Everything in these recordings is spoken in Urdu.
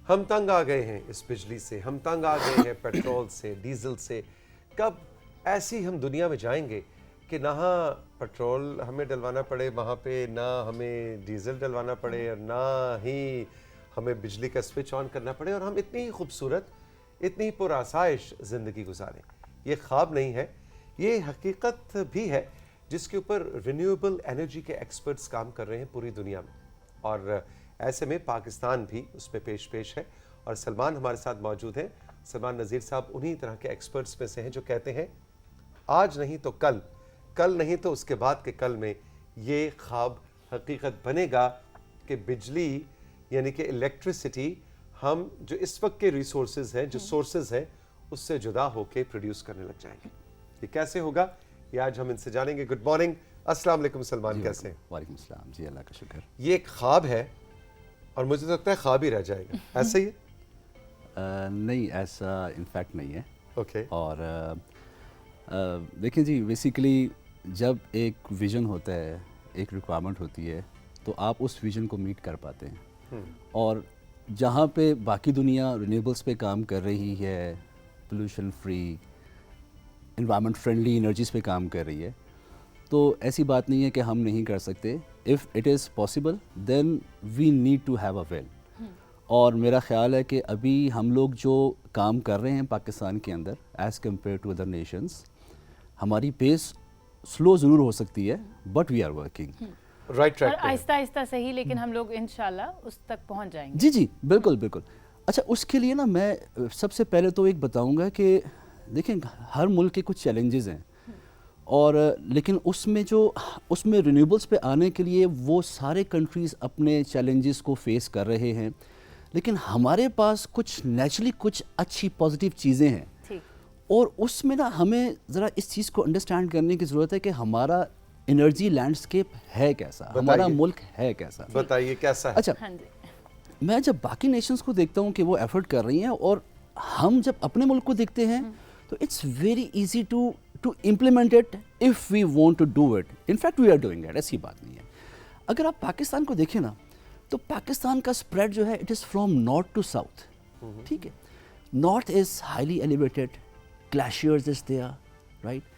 ہم تنگ آ گئے ہیں اس بجلی سے، ہم تنگ آ گئے ہیں پیٹرول سے، ڈیزل سے. کب ایسی ہم دنیا میں جائیں گے کہ نہ پیٹرول ہمیں ڈلوانا پڑے وہاں پہ، نہ ہمیں ڈیزل ڈلوانا پڑے، اور نہ ہی ہمیں بجلی کا سوئچ آن کرنا پڑے، اور ہم اتنی خوبصورت، اتنی پرآسائش زندگی گزاریں. یہ خواب نہیں ہے، یہ حقیقت بھی ہے جس کے اوپر رینیویبل انرجی کے ایکسپرٹس کام کر رہے ہیں پوری دنیا میں. اور ایسے میں پاکستان بھی اس میں پیش ہے، اور سلمان ہمارے ساتھ موجود ہیں. سلمان نذیر صاحب انہی طرح کے ایکسپرٹس میں سے ہیں جو کہتے ہیں آج نہیں تو کل، کل نہیں تو اس کے بعد کے کل میں یہ خواب حقیقت بنے گا کہ بجلی یعنی کہ الیکٹریسٹی ہم جو اس وقت کے ریسورسز ہیں، جو سورسز ہیں، اس سے جدا ہو کے پروڈیوس کرنے لگ جائیں گے. یہ کیسے ہوگا یہ آج ہم ان سے جانیں گے. گڈ مارننگ، السلام علیکم سلمان، کیسے ہیں؟ وعلیکم السلام. جی اللہ کا شکر. یہ ایک خواب ہے اور مجھے لگتا ہے خواب ہی رہ جائے گا، ایسا ہی ہے؟ نہیں، ایسا انفیکٹ نہیں ہے. اوکے. اور دیکھیں جی، بیسیکلی جب ایک ویژن ہوتا ہے، ایک ریکوائرمنٹ ہوتی ہے، تو آپ اس ویژن کو میٹ کر پاتے ہیں. اور جہاں پہ باقی دنیا رینیویبلس پہ کام کر رہی ہے، pollution free, environment friendly energies پہ کام کر رہی ہے، تو ایسی بات نہیں ہے کہ ہم نہیں کر سکتے. If it is possible then we need to have a will. اور میرا خیال ہے کہ ابھی ہم لوگ جو کام کر رہے ہیں پاکستان کے اندر as compare to other nations, ہماری پیس سلو ضرور ہو سکتی ہے but we are working right track. اور آہستہ آہستہ صحیح، لیکن ہم لوگ انشاءاللہ اس تک پہنچ جائیں گے. جی جی بالکل بالکل. اچھا، اس کے لیے نا میں سب سے پہلے تو ایک بتاؤں گا کہ دیکھیں ہر ملک کے کچھ چیلنجز ہیں، اور لیکن اس میں رینیویبلس پہ آنے کے لیے وہ سارے کنٹریز اپنے چیلنجز کو فیس کر رہے ہیں، لیکن ہمارے پاس کچھ نیچرلی کچھ اچھی پازیٹیو چیزیں ہیں. اور اس میں نا ہمیں ذرا اس چیز کو انڈرسٹینڈ کرنے کی ضرورت ہے کہ ہمارا انرجی لینڈسکیپ ہے کیسا، ہمارا ملک ہے کیسا. بتائیے کیسا ہے. اچھا، میں جب باقی نیشنز کو دیکھتا ہوں کہ وہ ایفرٹ کر رہی ہیں، اور ہم جب اپنے ملک کو دیکھتے ہیں تو it's very easy to implement it if we want to do it. In fact we are doing it. ایسی بات نہیں ہے. اگر آپ پاکستان کو دیکھیں نا تو پاکستان کا spread جو ہے it is from north to south. ٹھیک ہے. north is highly elevated, glaciers is there, right?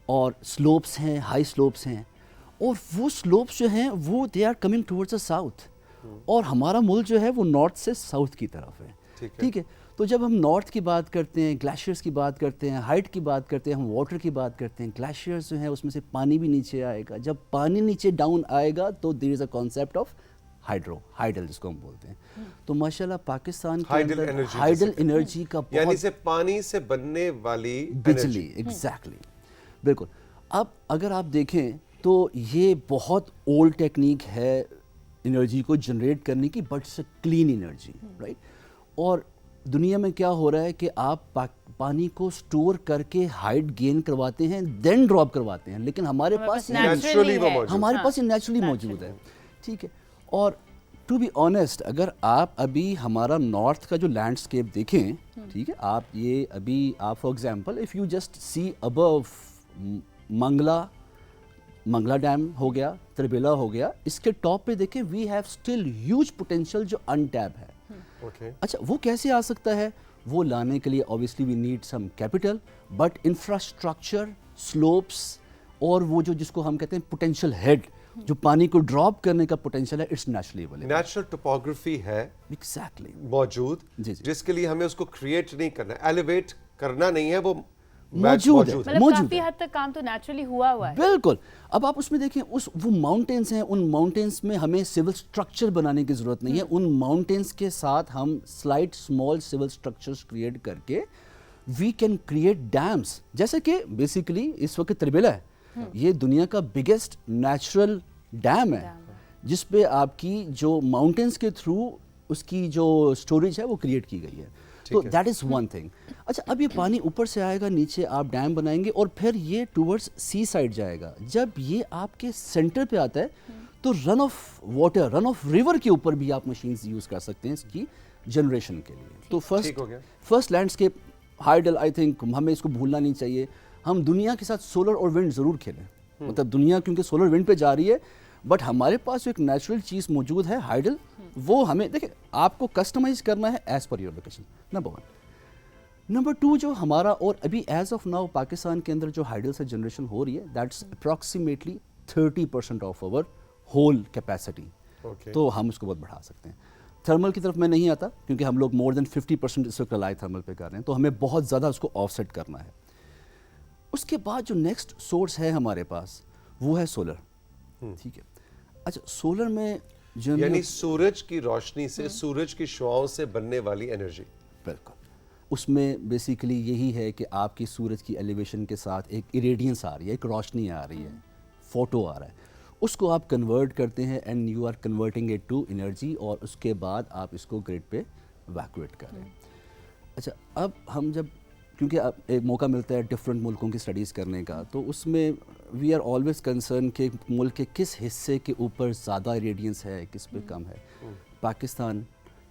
اور slopes ہیں، high slopes ہیں، اور وہ slopes جو ہیں وہ they are coming towards the south. اور ہمارا ملک جو ہے وہ نارتھ سے ساؤتھ کی طرف ہے. ٹھیک ہے. تو جب ہم نارتھ کی بات کرتے ہیں، گلیشیئرس کی بات کرتے ہیں، ہائٹ کی بات کرتے ہیں، ہم واٹر کی بات کرتے ہیں، گلیشیئرس جو ہیں اس میں سے پانی بھی نیچے آئے گا. جب پانی نیچے ڈاؤن آئے گا تو دیر is a concept of hydel جس کو ہم بولتے ہیں. تو ماشاءاللہ پاکستان کے اندر ہائیڈل انرجی کا یعنی سے پانی سے بننے والی بجلی. ایگزیکٹلی، بالکل. اب اگر آپ دیکھیں تو یہ بہت اولڈ ٹیکنیک ہے انرجی کو جنریٹ کرنے کی، but it's a clean energy, right. اور دنیا میں کیا ہو رہا ہے کہ آپ پانی کو سٹور کر کے ہائٹ گین کرواتے ہیں، دین ڈراپ کرواتے ہیں، لیکن ہمارے پاس یہ نیچرلی موجود ہے. ٹھیک ہے. اور ٹو بی آنیسٹ، اگر آپ ابھی ہمارا نارتھ کا جو لینڈسکیپ دیکھیں، ٹھیک ہے، آپ یہ ابھی آپ for example if you just see ابو منگلا ڈیم ہو گیا، تربیلا ہو گیا، اس کے ٹاپ پہ دیکھیں we have still huge potential جو انٹیپ ہے. اچھا، وہ کیسے آ سکتا ہے؟ وہ لانے کے لیے obviously we need some capital, but infrastructure, slopes اور وہ جس کو ہم کہتے ہیں potential head، جو پانی کو ڈراپ کرنے کا potential ہے، it's naturally available. Natural topography ہے exactly موجود، جس کے لیے ہمیں اس کو کریٹ نہیں کرنا، ایلیویٹ کرنا نہیں ہے، وہ موجود ہے. مطلب کافی حد تک کام تو نیچرلی ہوا ہے. بالکل. اب آپ اس میں دیکھیں وہ ماؤنٹینس ہیں، ان ماؤنٹینس میں ہمیں سول سٹرکچر بنانے کی ضرورت نہیں ہے. ان ماؤنٹینس کے ساتھ ہم slight small civil structures create کر کے وی کین کریٹ ڈیمس. جیسے کہ بیسیکلی اس وقت تربیلا ہے، یہ دنیا کا بگیسٹ نیچرل ڈیم ہے، جس پہ آپ کی جو ماؤنٹینس کے تھرو اس کی جو اسٹوریج ہے وہ کریٹ کی گئی ہے. تو دیٹ از ون تھنگ. اچھا، اب یہ پانی اوپر سے آئے گا، نیچے آپ ڈیم بنائیں گے اور پھر یہ ٹورڈز سی سائڈ جائے گا. جب یہ آپ کے سینٹر پہ آتا ہے تو run of water, run of river کے اوپر بھی آپ مشینز یوز کر سکتے ہیں اس کی جنریشن کے لیے. تو first landscape hydel, I think ہمیں اس کو بھولنا نہیں چاہیے. ہم دنیا کے ساتھ سولر اور ونڈ ضرور کھیلیں، مطلب دنیا کیونکہ سولر ونڈ پہ جا رہی ہے، بٹ ہمارے پاس ایک نیچرل چیز موجود ہے ہائیڈل، وہ ہمیں دیکھیں آپ کو کسٹمائز کرنا ہے as per your location, number 1. Number 2 جو ہمارا اور ابھی ایز آف ناؤ پاکستان کے اندر جو ہائیڈل سے جنریشن ہو رہی ہے that's approximately 30% of over whole capacity. تو ہم اس کو بہت بڑھا سکتے ہیں. تھرمل کی طرف میں نہیں آتا کیونکہ ہم لوگ مور دین 50% اس وقت ریلائی تھرمل پہ کر رہے ہیں، تو ہمیں بہت زیادہ اس کو آف سیٹ کرنا ہے. اس کے بعد جو نیکسٹ سورس ہے ہمارے پاس وہ ہے سولر. ٹھیک ہے. اچھا سولر میں یعنی سورج کی روشنی سے، سورج کی شعاؤں سے بننے والی انرجی. بالکل. اس میں بیسیکلی یہی ہے کہ آپ کی سورج کی ایلیویشن کے ساتھ ایک ایریڈینس آ رہی ہے، ایک روشنی آ رہی ہے، فوٹو آ رہا ہے، اس کو آپ کنورٹ کرتے ہیں and you are converting it to energy, اور اس کے بعد آپ اس کو گریڈ پہ ایویکویٹ کر رہے ہیں. اچھا اب ہم جب کیونکہ اب ایک موقع ملتا ہے ڈفرینٹ ملکوں کی اسٹڈیز کرنے کا، تو اس میں وی آر آلویز کنسرن کہ ملک کے کس حصے کے اوپر زیادہ ریڈینس ہے، کس پہ کم ہے. پاکستان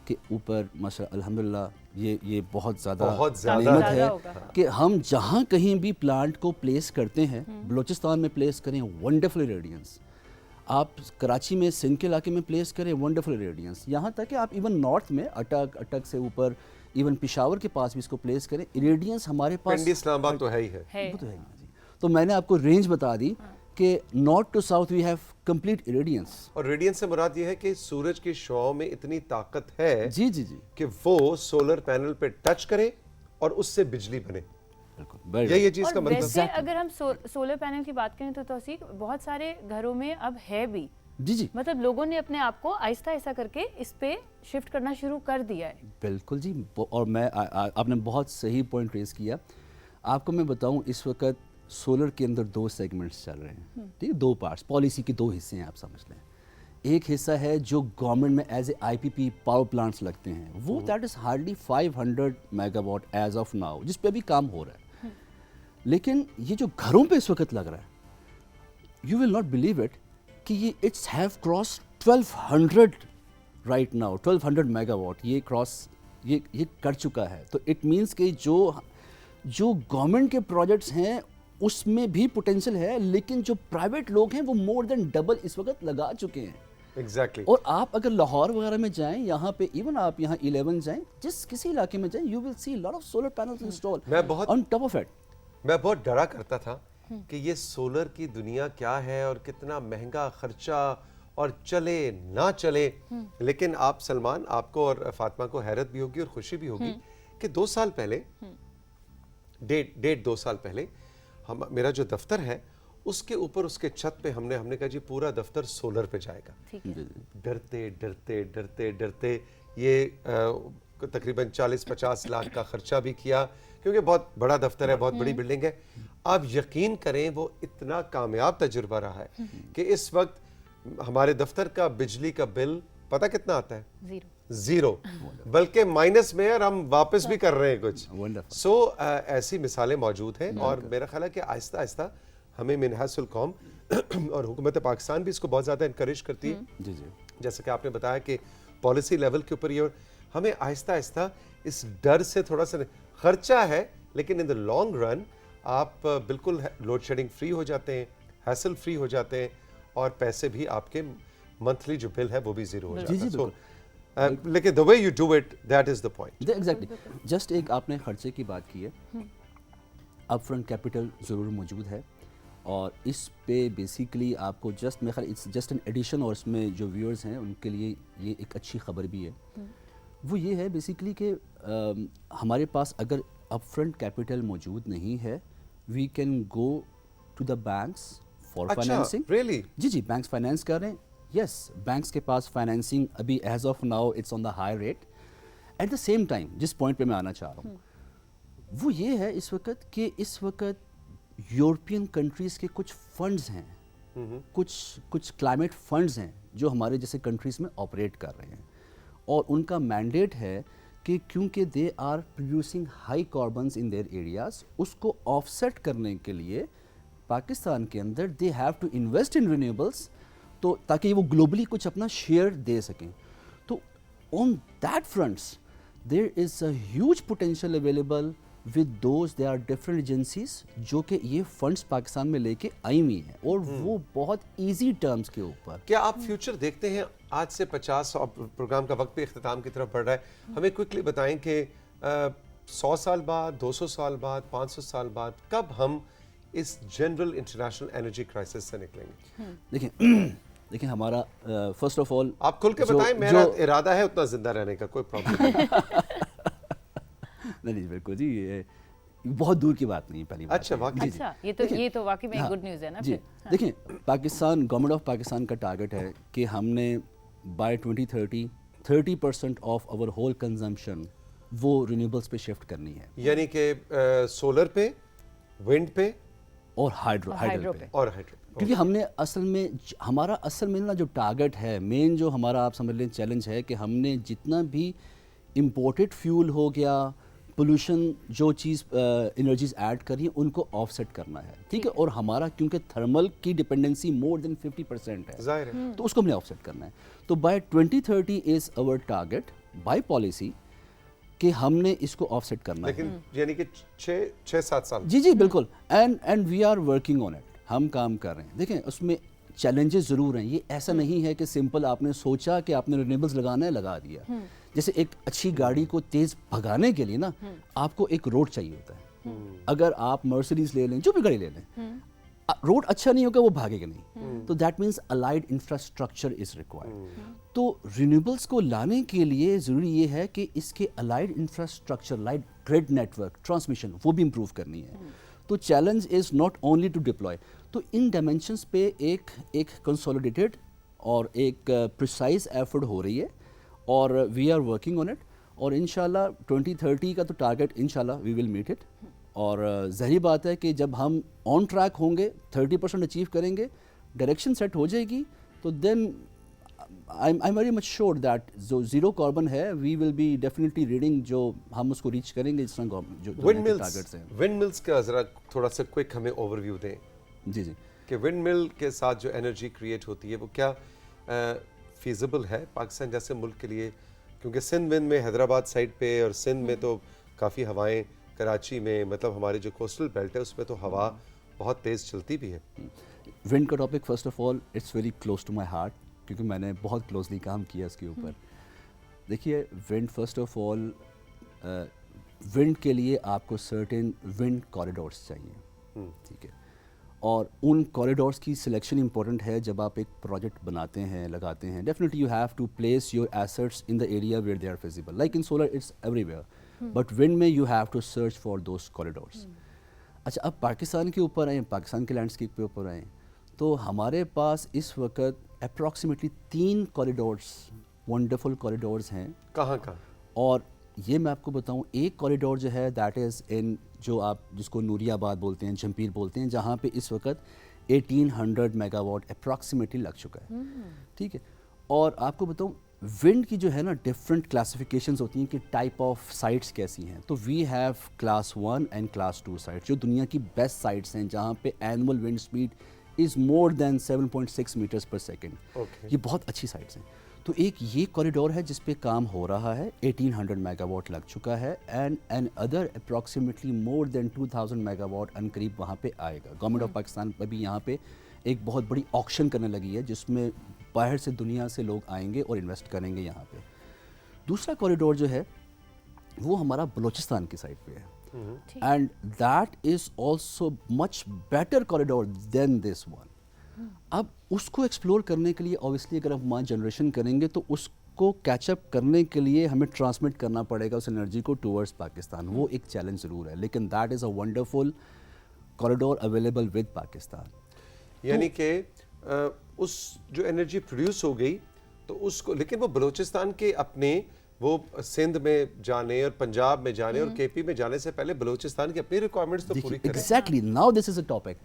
کے اوپر ماشاء الحمدللہ یہ بہت زیادہ نعمت ہے کہ ہم جہاں کہیں بھی پلانٹ کو پلیس کرتے ہیں، بلوچستان میں پلیس کریں ونڈرفل ریڈینس، آپ کراچی میں سندھ کے علاقے میں پلیس کریں ونڈرفل ریڈینس، یہاں تک کہ آپ ایون نارتھ میں اٹک سے اوپر ایون پشاور کے پاس بھی اس کو پلیس کریں، ریڈینس ہمارے پاس پنڈی اسلام آباد تو ہے ہی ہے. وہ تو ہے جی. تو میں نے آپ کو رینج بتا دی کہ north to south we have complete radiance. اور ریڈینس سے مراد یہ ہے کہ سورج کی شعاؤں میں اتنی طاقت ہے جی جی جی کہ وہ سولر پینل پہ ٹچ کرے اور اس سے بجلی بنے. بالکل. یہ چیز کا مطلب ویسے اگر ہم سولر پینل کی بات کریں تو توثیق بہت سارے گھروں میں اب ہے بھی. جی جی مطلب لوگوں نے اپنے آپ کو آہستہ آہستہ کر کے اس پہ شفٹ کرنا شروع کر دیا ہے. بالکل جی. اور میں آپ نے بہت صحیح پوائنٹ ریز کیا. آپ کو میں بتاؤں اس وقت سولر کے اندر 2 سیگمنٹس چل رہے ہیں. ٹھیک ہے، 2 پارٹس، پالیسی کے 2 حصے ہیں آپ سمجھ لیں. ایک حصہ ہے جو گورنمنٹ میں as a I P P power plants لگتے ہیں، وہ that is hardly 500 mega what as of now, جس پہ بھی کام ہو رہا ہے. لیکن یہ جو گھروں پہ اس وقت لگ رہا ہے، you will not believe it کہ یہ it's have cross 1200 right now, 1200 megawatt یہ کراس یہ کر چکا ہے. تو اٹ مینس کہ جو گورنمنٹ کے پروجیکٹس ہیں اس میں بھی پوٹینشیل ہے، لیکن جو پرائیویٹ لوگ ہیں وہ مور دین ڈبل اس وقت لگا چکے ہیں. ایگزیکٹلی. اور آپ اگر لاہور وغیرہ میں جائیں، یہاں پہ ایون آپ یہاں 11 جائیں، جس کسی علاقے میں جائیں، you will see lot of solar panels install on top of it. میں بہت ڈرا کرتا تھا کہ یہ سولر کی دنیا کیا ہے اور کتنا مہنگا خرچہ اور چلے نہ چلے. لیکن آپ سلمان، آپ کو اور فاطمہ کو حیرت بھی ہوگی اور خوشی بھی ہوگی کہ 2 سال پہلے، ڈیٹ 2 سال پہلے میرا جو دفتر ہے اس کے اوپر اس کے چھت پہ ہم نے کہا جی پورا دفتر سولر پہ جائے گا. ڈرتے ڈرتے ڈرتے ڈرتے یہ تقریباً 40-50 لاکھ کا خرچہ بھی کیا کیونکہ بہت بڑا دفتر ہے، بہت بڑی بلڈنگ ہے. آپ یقین کریں وہ اتنا کامیاب تجربہ رہا ہے کہ اس وقت ہمارے دفتر کا بجلی کا بل پتہ کتنا آتا ہے؟ 0. بلکہ مائنس میں، اور ہم واپس بھی کر رہے ہیں کچھ. سو ایسی مثالیں موجود ہیں، اور میرا خیال ہے کہ آہستہ آہستہ ہمیں من حیث القوم اور حکومت پاکستان بھی اس کو بہت زیادہ انکریج کرتی ہے. جیسا کہ آپ نے بتایا کہ پالیسی لیول کے اوپر یہ، ہمیں آہستہ آہستہ اس ڈر سے تھوڑا سا خرچہ ہے لیکن ان دا لانگ رن آپ بالکل لوڈ شیڈنگ فری ہو جاتے ہیں، ہیسل فری ہو جاتے ہیں، اور پیسے بھی آپ کے منتھلی جو بل ہے وہ بھی 0 ہو جاتا ہے. لیکن the way you do it, that is the point. Exactly. Just ایک آپ نے خرچے کی بات کی ہے، اپ فرنٹ کیپٹل ضرور موجود ہے، اور اس پہ بیسیکلی آپ کو جسٹ میرا خیال اٹس جسٹ این ایڈیشن، اور اس میں جو ویورز ہیں ان کے لیے یہ ایک اچھی خبر بھی ہے. وہ یہ ہے بیسیکلی کہ ہمارے پاس اگر اپ فرنٹ کیپٹل موجود نہیں ہے، we can go to the banks for financing. جی جی بینکس فائنینس کر رہے ہیں. یس، بینکس کے پاس فائنینسنگ ابھی as of now it's on the high rate. At the same time جس پوائنٹ پہ میں آنا چاہ رہا ہوں وہ یہ ہے اس وقت کہ اس وقت یورپین کنٹریز کے کچھ فنڈز ہیں، کچھ کلائمیٹ فنڈز ہیں جو ہمارے جیسے کنٹریز میں آپریٹ کر رہے ہیں، اور ان کا مینڈیٹ ہے کہ کیونکہ they are producing high carbons in their areas, اس کو آف سیٹ کرنے کے لیے پاکستان کے اندر they have to invest in renewables, تو تاکہ وہ گلوبلی کچھ اپنا شیئر دے سکیں. تو on that fronts there is a huge potential available with those they are different agencies جو کہ یہ فنڈس پاکستان میں لے کے آئی ہوئی ہیں، اور وہ بہت ایزی ٹرمز کے اوپر. کیا آپ فیوچر دیکھتے ہیں آج سے 50 پروگرام کا وقت بھی اختتام کی طرف بڑھ رہا ہے. ہمیں کوئکلی بتائیں کہ 100 سال بعد, 200 سال بعد, 500 سال بعد کب ہم اس جنرل انٹرنیشنل انرجی کرائسس سے نکلیں گے؟ دیکھیں ہمارا فرسٹ آف آل آپ کھل کے بتائیں. میرا ارادہ ہے اتنا زندہ رہنے کا, کوئی پرابلم نہیں بالکل جی, یہ بہت دور کی بات نہیں ہے پہلی بات. اچھا واقعی اچھا یہ تو واقعی میں گڈ نیوز ہے نا. جی دیکھیں پاکستان, گورنمنٹ آف پاکستان کا ٹارگٹ ہے کہ ہم نے by 2030 30% of over whole consumption وہ رینیوبلس پہ شفٹ کرنی ہے. یعنی کہ سولر پہ, ونڈ پہ اور ہائیڈرو پہ. اور ہائیڈرو. کیونکہ ہم نے ہمارا اصل میں نا جو ٹارگٹ ہے, مین جو ہمارا آپ سمجھ لیں چیلنج ہے کہ ہم نے جتنا بھی امپورٹڈ فیول ہو گیا, پولوشن جو چیز انرجیز ایڈ کری ہیں ان کو آف سیٹ کرنا ہے. ٹھیک ہے, اور ہمارا کیونکہ تھرمل کی ڈپینڈنسی مور دین 50% ہے, ظاہر ہے, تو اس کو ہم نے آف سیٹ کرنا ہے. تو by 2030 is over target by policy کہ ہم نے اس کو آف سیٹ کرنا ہے. لیکن یعنی کہ 6-7 سال. جی بالکل, and we are working on it, ہم کام کر رہے ہیں. دیکھیں اس میں چیلنجز ضرور ہیں. یہ ایسا نہیں ہے کہ سمپل آپ نے سوچا کہ آپ نے رینیوبلز لگانا ہے, لگا دیا. جیسے ایک اچھی گاڑی کو تیز بھگانے کے لیے نا آپ کو ایک روڈ چاہیے ہوتا ہے. اگر آپ مرسیڈیز لے لیں, جو بھی گاڑی لے لیں, روڈ اچھا نہیں ہوگا وہ بھاگے گا نہیں. تو that means allied infrastructure is required. تو رینیوبلس کو لانے کے لیے ضروری یہ ہے کہ اس کے allied infrastructure like grid network, transmission, وہ بھی امپروو کرنی ہے. تو challenge is not only to deploy. تو ان ڈائمینشنس پہ ایک کنسولیڈیٹڈ اور ایک پریسائز ایفرٹ ہو رہی ہے, اور we are working on it. اور انشاءاللہ 2030 کا تو ٹارگٹ انشاءاللہ وی ول میٹ اٹ. اور ظاہری بات ہے کہ جب ہم آن ٹریک ہوں گے, 30% اچیو کریں گے, ڈائریکشن سیٹ ہو جائے گی, تو دین I'm very much sure that جو زیرو کاربن ہے وی ول بی ڈیفینیٹلی ریڈنگ, جو ہم اس کو ریچ کریں گے. اس طرح جو ٹارگٹس ہیں. ونڈ ملز کا ذرا تھوڑا سا کوئک ہمیں اوور ویو دیں. جی کہ ونڈ مل کے ساتھ جو انرجی کریٹ ہوتی ہے وہ کیا فیزیبل ہے پاکستان جیسے ملک کے لیے؟ کیونکہ سندھ ونڈ میں, حیدرآباد سائڈ پہ اور سندھ میں تو کافی ہوائیں, کراچی میں مطلب ہمارے جو کوسٹل بیلٹ ہے اس میں تو ہوا بہت تیز چلتی بھی ہے. ونڈ کا topic first of all it's very close to my heart, کیونکہ میں نے بہت کلوزلی کام کیا اس کے اوپر. دیکھیے ونڈ, فرسٹ آف آل ونڈ کے لیے آپ کو سرٹن ونڈ کوریڈورس چاہیے. ٹھیک ہے, اور ان کوریڈورس کی سلیکشن امپورٹنٹ ہے جب آپ ایک پروجیکٹ بناتے ہیں, لگاتے ہیں. Definitely you have to place your assets in the area where they are feasible, like in solar it's everywhere, but wind میں you have to search for those corridors. اچھا, اب پاکستان کے اوپر آئیں, پاکستان کے لینڈسکیپ کے اوپر آئیں, تو ہمارے پاس اس وقت اپروکسیمیٹلی 3 کوریڈورس, ونڈرفل کوریڈورس ہیں. کہاں کہاں؟ اور یہ میں آپ کو بتاؤں, ایک کوریڈور جو ہے دیٹ از ان, جو آپ جس کو نوری آباد بولتے ہیں, جھمپیر بولتے ہیں, جہاں پہ اس وقت 1800 میگا واٹ اپروکسیمیٹلی لگ چکا ہے. ٹھیک ہے, اور آپ کو بتاؤں ونڈ کی جو ہے نا ڈفرینٹ کلاسیفیکیشنز ہوتی ہیں کہ ٹائپ آف سائٹس کیسی ہیں. تو we have class 1 and class 2 sites, جو دنیا کی بیسٹ سائٹس ہیں, جہاں پہ annual wind speed is more than 7.6 metres per second. یہ بہت اچھی سائٹس ہیں. تو ایک یہ کوریڈور ہے جس پہ کام ہو رہا ہے, 1800 میگا واٹ لگ چکا ہے, and other approximately more than 2000 mega watt ان قریب وہاں پہ آئے گا. گورنمنٹ آف پاکستان پہ بھی یہاں پہ ایک بہت بڑی آکشن کرنے لگی ہے, جس میں باہر سے دنیا سے لوگ آئیں گے اور انویسٹ کریں گے یہاں پہ. دوسرا کوریڈور جو ہے وہ ہمارا بلوچستان کی سائڈ پہ ہے, and that is also much better corridor than this one. اب اس کو ایکسپلور کرنے کے لیے اوبیسلی اگر ہم وہاں جنریشن کریں گے تو اس کو کیچ اپ کرنے کے لیے ہمیں ٹرانسمٹ کرنا پڑے گا اس انرجی کو ٹورڈز پاکستان. وہ ایک چیلنج ضرور ہے, لیکن that is a wonderful corridor available with Pakistan. یعنی کہ اس جو انرجی پروڈیوس ہو گئی تو اس کو, لیکن وہ بلوچستان کے اپنے, وہ سندھ میں جانے اور پنجاب میں جانے اور کے پی میں جانے سے پہلے بلوچستان کی اپنی ریکوائرمنٹس تو پوری کریں. Exactly, now this is a topic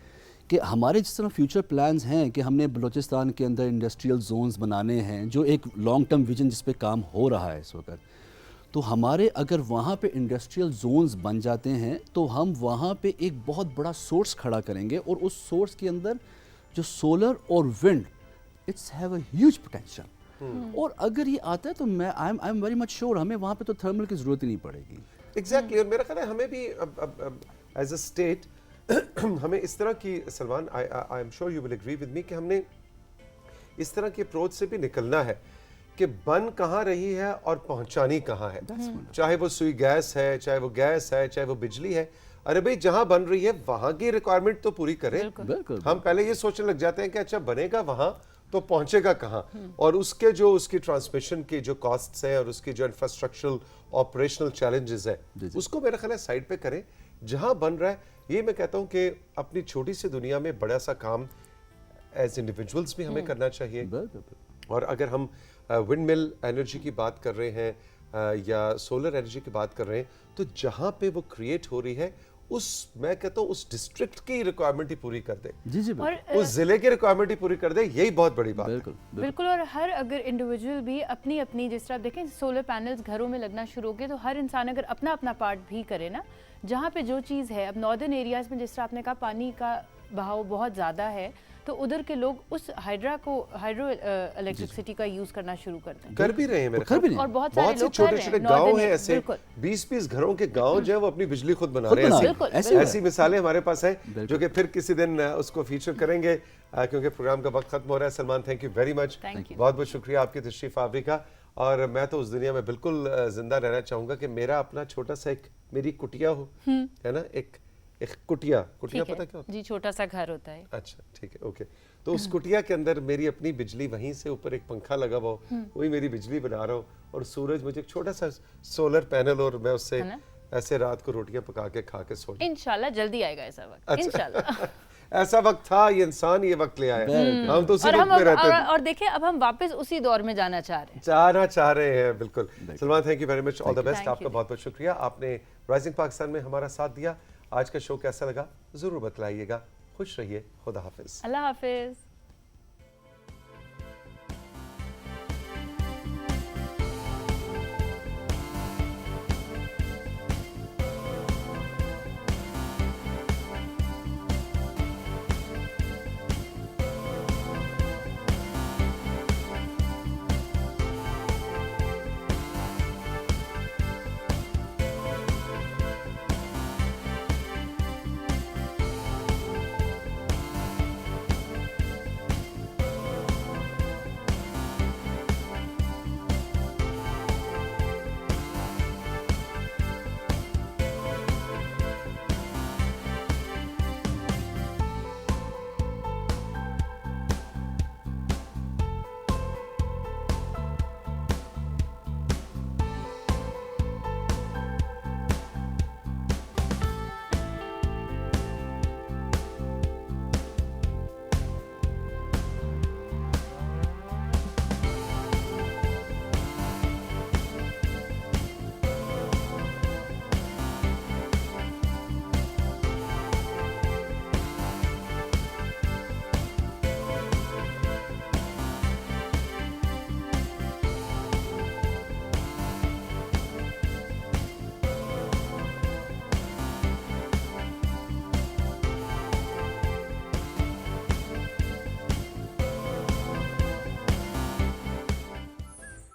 کہ ہمارے جس طرح فیوچر پلانز ہیں کہ ہم نے بلوچستان کے اندر انڈسٹریل زونز بنانے ہیں, جو ایک لانگ ٹرم ویژن جس پہ کام ہو رہا ہے اس وقت. تو ہمارے اگر وہاں پہ انڈسٹریل زونز بن جاتے ہیں تو ہم وہاں پہ ایک بہت بڑا سورس کھڑا کریں گے, اور اس سورس کے اندر جو سولر اور wind, it's have a huge potential. اور اگر یہ آتا ہے تو میں I am very much sure ہمیں وہاں پہ تو تھرمل کی ضرورت ہی نہیں پڑے گی. ایگزیکٹلی. اور میرا خیال ہے ہمیں بھی ایز اے اسٹیٹ ہمیں اس طرح کی, Salman I am sure you will agree with me, کہ ہم نے اس طرح کی اپروچ سے بھی نکلنا ہے کہ بن کہاں رہی ہے اور پہنچانی کہاں ہے. چاہے وہ سوئی گیس ہے, چاہے وہ گیس ہے, چاہے وہ بجلی ہے, ارے بھئی جہاں بن رہی ہے وہاں کی ریکوائرمنٹ تو پوری کریں. بالکل ہم پہلے یہ سوچنے لگ جاتے ہیں کہ اچھا بنے گا وہاں تو پہنچے گا کہاں, اور اس کی ٹرانسمیشن کی جو کاسٹس ہیں اور اس کی جو انفراسٹرکچرل آپریشنل چیلنجز ہیں اس کو میرا خیال ہے سائڈ پہ کریں. جہاں بن رہا ہے یہ میں کہتا ہوں کہ اپنی چھوٹی سی دنیا میں بڑا سا کام ایز انڈیویجولس بھی ہمیں کرنا چاہیے. اور اگر ہم ونڈ مل انرجی کی بات کر رہے ہیں یا سولر انرجی کی بات کر رہے ہیں تو جہاں پہ وہ کریٹ ہو رہی ہے میں کہتا ہوں اس ڈسٹرکٹ کی ریکوائرمنٹ ہی پوری کر دے, اس ضلع کی ریکوائرمنٹ ہی پوری کر دے, یہی بہت بڑی بات ہے. بالکل. اور ہر اگر انڈیویجول بھی اپنی جس طرح دیکھیں سولر پینلز گھروں میں لگنا شروع ہو گئے تو ہر انسان اگر اپنا پارٹ بھی کرے نا, جہاں پہ جو چیز ہے. اب ناردرن ایریاز میں جس طرح آپ نے کہا پانی کا بہاؤ بہت زیادہ ہے تو ادھر کے لوگ اس ہائیڈرو الیکٹرسٹی کا یوز کرنا شروع کرتے ہیں, کر بھی رہے ہیں میرے خیال میں. اور بہت سارے لوگ چھوٹے چھوٹے گاؤں ہیں ایسے 20-20 گھروں کے گاؤں جو ہے وہ اپنی بجلی خود بنا رہے ہیں. ایسی مثالیں ہمارے پاس ہیں جو کہ پھر کسی دن اس کو فیچر کریں گے کیونکہ پروگرام کا وقت ختم ہو رہا ہے. Salman thank you very much, بہت بہت شکریہ آپ کی تشریف آوری کا. اور میں تو اس دنیا میں بالکل زندہ رہنا چاہوں گا کہ میرا اپنا چھوٹا سا ایک میری کٹیا ہو, ہے نا, ایک کٹیا پتہ کیا ہوتا ہے؟ جی چھوٹا سا گھر ہوتا ہے. اچھا ٹھیک ہے, اوکے. تو اس کٹیا کے اندر میری اپنی بجلی, وہیں سے اوپر ایک پنکھا لگا ہوا ہو, وہی میری بجلی بنا رہا ہوں, اور سورج مجھے ایک چھوٹا سا سولر پینل, اور میں اس سے ایسے رات کو روٹیاں پکا کے کھا کے سو جاؤں. انشاءاللہ جلدی آئے گا ایسا وقت, انشاءاللہ. ایسا وقت تھا, یہ انسان یہ وقت لے آیا, ہم تو اسی وقت میں رہتے تھے. اور دیکھیں اب ہم واپس اسی دور میں جانا چاہ رہے ہیں. بالکل. Salman thank you very much, all the best. آپ کا بہت بہت شکریہ, آپ نے رائزنگ پاکستان میں ہمارا ساتھ دیا. آج کا شو کیسا لگا ضرور بتلائیے گا. خوش رہیے, خدا حافظ. اللہ حافظ.